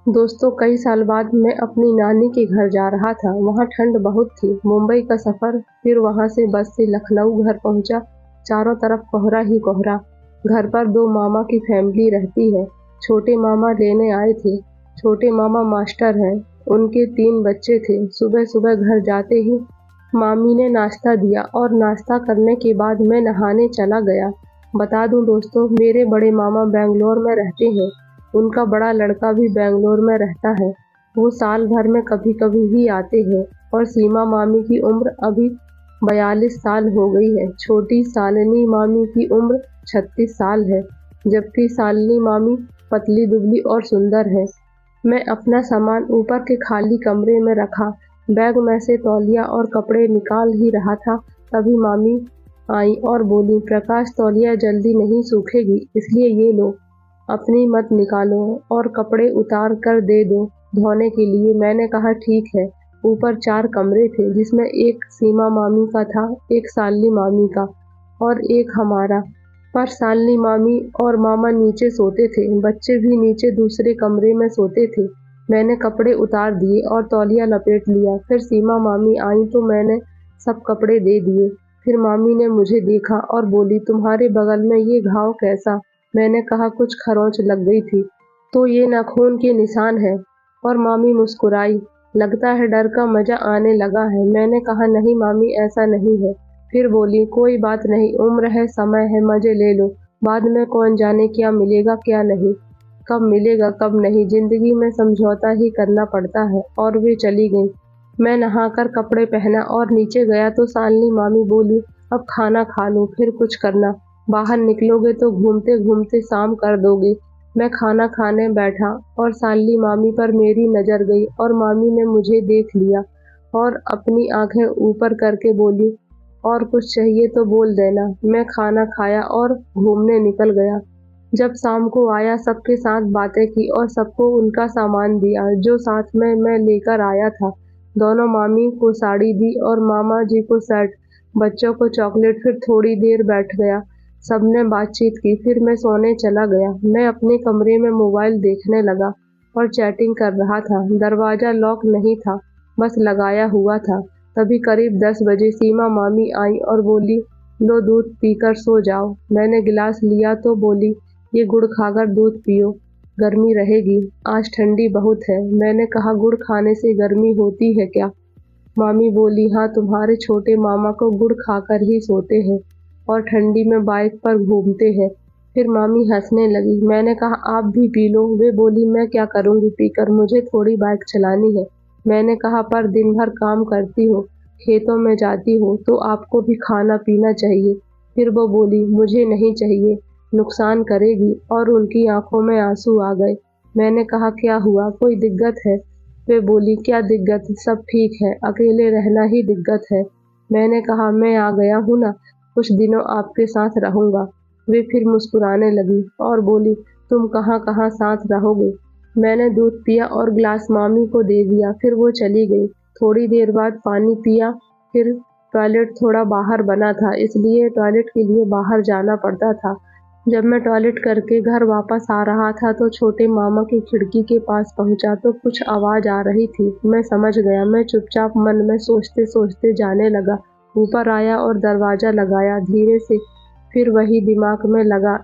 दोस्तों, कई साल बाद मैं अपनी नानी के घर जा रहा था। वहाँ ठंड बहुत थी। मुंबई का सफ़र, फिर वहाँ से बस से लखनऊ घर पहुँचा। चारों तरफ कोहरा ही कोहरा। घर पर दो मामा की फैमिली रहती है। छोटे मामा लेने आए थे। छोटे मामा मास्टर हैं। उनके 3 बच्चे थे। सुबह सुबह घर जाते ही मामी ने नाश्ता दिया और नाश्ता करने के बाद मैं नहाने चला गया। बता दूं दोस्तों, मेरे बड़े मामा बेंगलोर में रहते हैं। उनका बड़ा लड़का भी बेंगलोर में रहता है। वो साल भर में कभी-कभी ही आते हैं। और सीमा मामी की उम्र अभी 42 साल हो गई है। छोटी शालिनी मामी की उम्र 36 साल है, जबकि शालिनी मामी पतली-दुबली और सुंदर है। मैं अपना सामान ऊपर के खाली कमरे में रखा, बैग में से तौलिया और कपड़े निकाल ही रहा था, तभी मामी आई और बोली, प्रकाश, तौलिया जल्दी नहीं सूखेगी, इसलिए ये लो, अपनी मत निकालो और कपड़े उतार कर दे दो धोने के लिए। मैंने कहा ठीक है। ऊपर 4 कमरे थे, जिसमें एक सीमा मामी का था, एक शालिनी मामी का और एक हमारा। पर शालिनी मामी और मामा नीचे सोते थे। बच्चे भी नीचे दूसरे कमरे में सोते थे। मैंने कपड़े उतार दिए और तौलिया लपेट लिया। फिर सीमा मामी आई तो मैंने सब कपड़े दे दिए। फिर मामी ने मुझे देखा और बोली, तुम्हारे बगल में ये घाव कैसा? मैंने कहा, कुछ खरोंच लग गई थी। तो ये नाखून के निशान है। और मामी मुस्कुराई। लगता है डर का मजा आने लगा है। मैंने कहा, नहीं मामी, ऐसा नहीं है। फिर बोली, कोई बात नहीं, उम्र है, समय है, मजे ले लो। बाद में कौन जाने क्या मिलेगा क्या नहीं, कब मिलेगा कब नहीं, जिंदगी में समझौता ही करना पड़ता है। और वे चली गई। मैं नहाकर कपड़े पहना और नीचे गया तो शालिनी मामी बोली, अब खाना खा लो, फिर कुछ करना। बाहर निकलोगे तो घूमते घूमते शाम कर दोगे। मैं खाना खाने बैठा और शालिनी मामी पर मेरी नजर गई और मामी ने मुझे देख लिया और अपनी आंखें ऊपर करके बोली, और कुछ चाहिए तो बोल देना। मैं खाना खाया और घूमने निकल गया। जब शाम को आया, सबके साथ बातें की और सबको उनका सामान दिया जो साथ में मैं लेकर आया था। दोनों मामी को साड़ी दी और मामा जी को शर्ट, बच्चों को चॉकलेट। फिर थोड़ी देर बैठ गया, सबने बातचीत की। फिर मैं सोने चला गया। मैं अपने कमरे में मोबाइल देखने लगा और चैटिंग कर रहा था। दरवाज़ा लॉक नहीं था, बस लगाया हुआ था। तभी करीब 10 बजे सीमा मामी आई और बोली, लो दूध पीकर सो जाओ। मैंने गिलास लिया तो बोली, ये गुड़ खाकर दूध पियो, गर्मी रहेगी, आज ठंडी बहुत है। मैंने कहा, गुड़ खाने से गर्मी होती है क्या? मामी बोली, हाँ, तुम्हारे छोटे मामा को गुड़ खाकर ही सोते हैं और ठंडी में बाइक पर घूमते हैं। फिर मामी हंसने लगी। मैंने कहा, आप भी पी लो। वे बोली, मैं क्या करूँगी पीकर, मुझे थोड़ी बाइक चलानी है। मैंने कहा, पर दिन भर काम करती हो, खेतों में जाती हो, तो आपको भी खाना पीना चाहिए। फिर वो बोली, मुझे नहीं चाहिए, नुकसान करेगी। और उनकी आंखों में आंसू आ गए। मैंने कहा, क्या हुआ, कोई दिक्कत है? वे बोली, क्या दिक्कत, सब ठीक है, अकेले रहना ही दिक्कत है। मैंने कहा, मैं आ गया हूँ ना, कुछ दिनों आपके साथ रहूँगा। वे फिर मुस्कुराने लगी और बोली, तुम कहाँ कहाँ साथ रहोगे? मैंने दूध पिया और गिलास मामी को दे दिया। फिर वो चली गई। थोड़ी देर बाद पानी पिया। फिर टॉयलेट थोड़ा बाहर बना था, इसलिए टॉयलेट के लिए बाहर जाना पड़ता था। जब मैं टॉयलेट करके घर वापस आ रहा था तो छोटे मामा की खिड़की के पास पहुंचा तो कुछ आवाज़ आ रही थी। मैं समझ गया। मैं चुपचाप मन में सोचते सोचते जाने लगा। ऊपर आया और दरवाज़ा लगाया धीरे से। फिर वही दिमाग में लगा,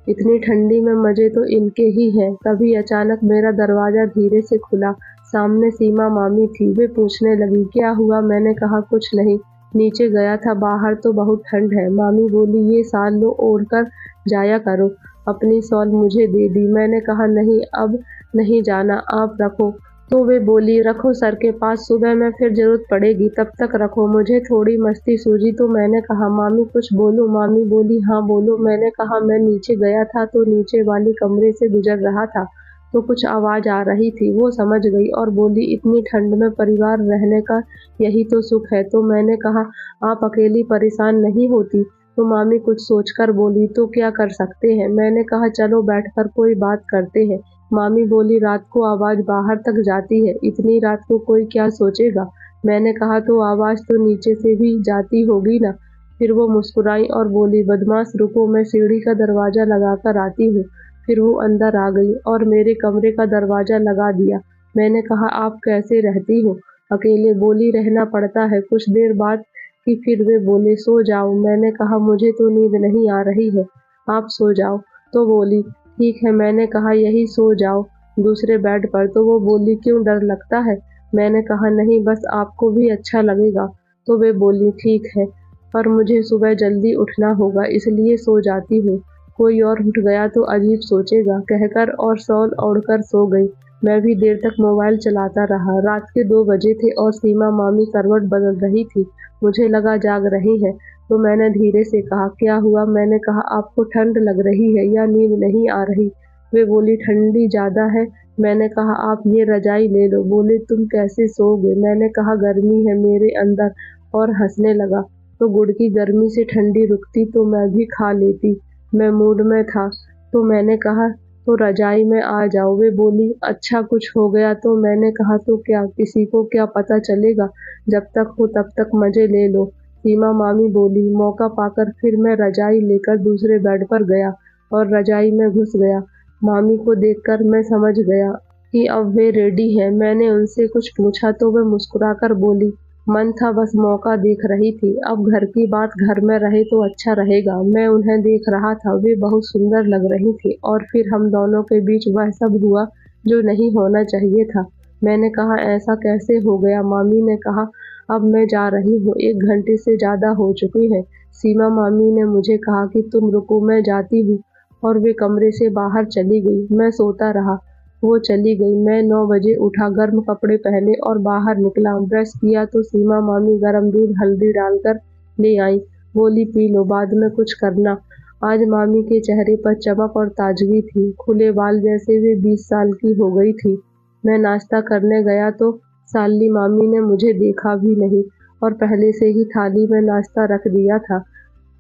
इतनी ठंडी में मज़े तो इनके ही हैं। तभी अचानक मेरा दरवाज़ा धीरे से खुला। सामने सीमा मामी थी। वे पूछने लगी, क्या हुआ? मैंने कहा, कुछ नहीं, नीचे गया था, बाहर तो बहुत ठंड है। मामी बोली, ये शाल लो, ओढ़ कर जाया करो। अपनी शॉल मुझे दे दी। मैंने कहा, नहीं, अब नहीं जाना, आप रखो। तो वे बोली, रखो सर के पास, सुबह में फिर जरूरत पड़ेगी, तब तक रखो। मुझे थोड़ी मस्ती सूझी तो मैंने कहा, मामी कुछ बोलो। मामी बोली, हाँ बोलो। मैंने कहा, मैं नीचे गया था तो नीचे वाले कमरे से गुजर रहा था तो कुछ आवाज़ आ रही थी। वो समझ गई और बोली, इतनी ठंड में परिवार रहने का यही तो सुख है। तो मैंने कहा, आप अकेली परेशान नहीं होती? तो मामी कुछ सोचकर बोली, तो क्या कर सकते हैं? मैंने कहा, चलो बैठकर कोई बात करते हैं। मामी बोली, रात को आवाज़ बाहर तक जाती है, इतनी रात को कोई क्या सोचेगा? मैंने कहा, तो आवाज़ तो नीचे से भी जाती होगी ना? फिर वो मुस्कुराई और बोली, बदमाश, रुको, मैं सीढ़ी का दरवाज़ा लगाकर आती हूँ। फिर वो अंदर आ गई और मेरे कमरे का दरवाज़ा लगा दिया। मैंने कहा, आप कैसे रहती हो अकेले? बोली, रहना पड़ता है। कुछ देर बाद की फिर वे बोले, सो जाओ। मैंने कहा, मुझे तो नींद नहीं आ रही है, आप सो जाओ। तो बोली, ठीक है। मैंने कहा, यही सो जाओ दूसरे बेड पर। तो वो बोली, क्यों, डर लगता है? मैंने कहा, नहीं, बस आपको भी अच्छा लगेगा। तो वे बोली, ठीक है, पर मुझे सुबह जल्दी उठना होगा, इसलिए सो जाती हूँ। कोई और उठ गया तो अजीब सोचेगा, कहकर और शॉल ओढ़कर सो गई। मैं भी देर तक मोबाइल चलाता रहा। रात के 2 बजे थे और सीमा मामी करवट बदल रही थी। मुझे लगा जाग रही है, तो मैंने धीरे से कहा, क्या हुआ? मैंने कहा, आपको ठंड लग रही है या नींद नहीं आ रही? वे बोली, ठंडी ज़्यादा है। मैंने कहा, आप ये रजाई ले लो। बोले, तुम कैसे सोओगे? मैंने कहा, गर्मी है मेरे अंदर, और हंसने लगा। तो गुड़ की गर्मी से ठंडी रुकती तो मैं भी खा लेती। मैं मूड में था, तो मैंने कहा, तो रजाई में आ जाओ। वे बोली, अच्छा, कुछ हो गया तो? मैंने कहा, तो क्या, किसी को क्या पता चलेगा? जब तक हो तब तक मजे ले लो। सीमा मामी बोली। मौका पाकर फिर मैं रजाई लेकर दूसरे बेड पर गया और रजाई में घुस गया। मामी को देखकर मैं समझ गया कि अब वे रेडी हैं। मैंने उनसे कुछ पूछा तो वे मुस्कुराकर बोली, मन था बस मौका देख रही थी। अब घर की बात घर में रहे तो अच्छा रहेगा। मैं उन्हें देख रहा था, वे बहुत सुंदर लग रही थी और फिर हम दोनों के बीच वह सब हुआ जो नहीं होना चाहिए था। मैंने कहा, ऐसा कैसे हो गया? मामी ने कहा, अब मैं जा रही हूँ, 1 घंटे से ज़्यादा हो चुकी है। सीमा मामी ने मुझे कहा कि तुम रुको, मैं जाती हूँ, और वे कमरे से बाहर चली गई। मैं सोता रहा। वो चली गई। मैं 9 बजे उठा, गर्म कपड़े पहने और बाहर निकला। ब्रश किया तो सीमा मामी गर्म दूध हल्दी डालकर ले आई। बोली, पी लो, बाद में कुछ करना। आज मामी के चेहरे पर चमक और ताजगी थी, खुले बाल जैसे वे 20 साल की हो गई थी। मैं नाश्ता करने गया तो साली मामी ने मुझे देखा भी नहीं और पहले से ही थाली में नाश्ता रख दिया था,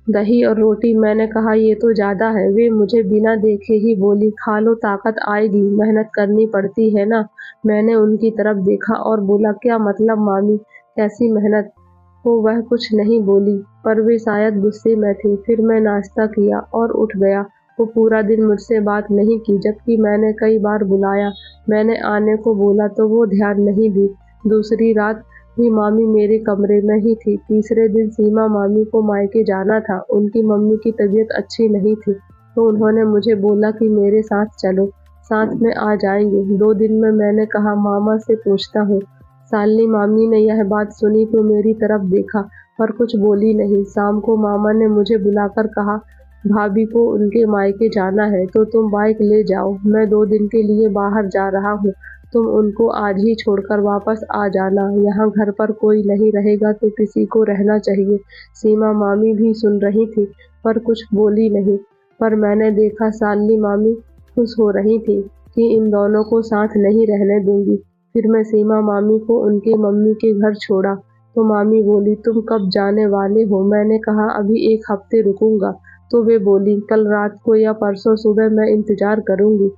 दही और रोटी। मैंने कहा, ये तो ज़्यादा है। वे मुझे बिना देखे ही बोली, खा लो, ताकत आएगी, मेहनत करनी पड़ती है ना। मैंने उनकी तरफ देखा और बोला, क्या मतलब मामी, कैसी मेहनत? वो वह कुछ नहीं बोली, पर वे शायद गुस्से में थे। फिर मैं नाश्ता किया और उठ गया। वो पूरा दिन मुझसे बात नहीं की, जबकि मैंने कई बार बुलाया। मैंने आने को बोला तो वो ध्यान नहीं दी। दूसरी रात भी मामी मेरे कमरे में ही थी। तीसरे दिन सीमा मामी को मायके जाना था। उनकी मम्मी की तबीयत अच्छी नहीं थी, तो उन्होंने मुझे बोला कि मेरे साथ चलो, साथ में आ जाएंगे 2 दिन में। मैंने कहा, मामा से पूछता हूँ। सालनी मामी ने यह बात सुनी तो मेरी तरफ देखा, पर कुछ बोली नहीं। शाम को मामा ने मुझे बुलाकर कहा, भाभी को उनके मायके जाना है तो तुम बाइक ले जाओ। मैं 2 दिन के लिए बाहर जा रहा हूँ, तुम उनको आज ही छोड़कर वापस आ जाना। यहाँ घर पर कोई नहीं रहेगा तो किसी को रहना चाहिए। सीमा मामी भी सुन रही थी, पर कुछ बोली नहीं। पर मैंने देखा सालनी मामी खुश हो रही थी कि इन दोनों को साथ नहीं रहने दूंगी। फिर मैं सीमा मामी को उनके मम्मी के घर छोड़ा तो मामी बोली, तुम कब जाने वाले हो? मैंने कहा, अभी 1 हफ्ते रुकूंगा। तो वे बोली, कल रात को या परसों सुबह मैं इंतजार करूंगी।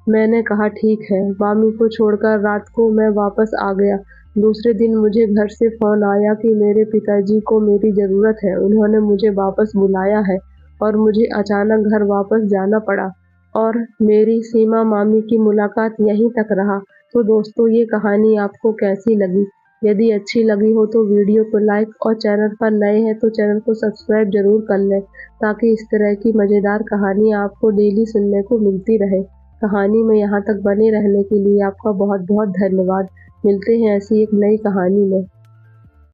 मैंने कहा, ठीक है। मामी को छोड़कर रात को मैं वापस आ गया। दूसरे दिन मुझे घर से फ़ोन आया कि मेरे पिताजी को मेरी ज़रूरत है, उन्होंने मुझे वापस बुलाया है और मुझे अचानक घर वापस जाना पड़ा। और मेरी सीमा मामी की मुलाकात यहीं तक रहा। तो दोस्तों, ये कहानी आपको कैसी लगी? यदि अच्छी लगी हो तो वीडियो को लाइक और चैनल पर नए हैं तो चैनल को सब्सक्राइब ज़रूर कर लें, ताकि इस तरह की मज़ेदार कहानियाँ आपको डेली सुनने को मिलती रहे। कहानी में यहाँ तक बने रहने के लिए आपका बहुत बहुत धन्यवाद। मिलते हैं ऐसी एक नई कहानी में।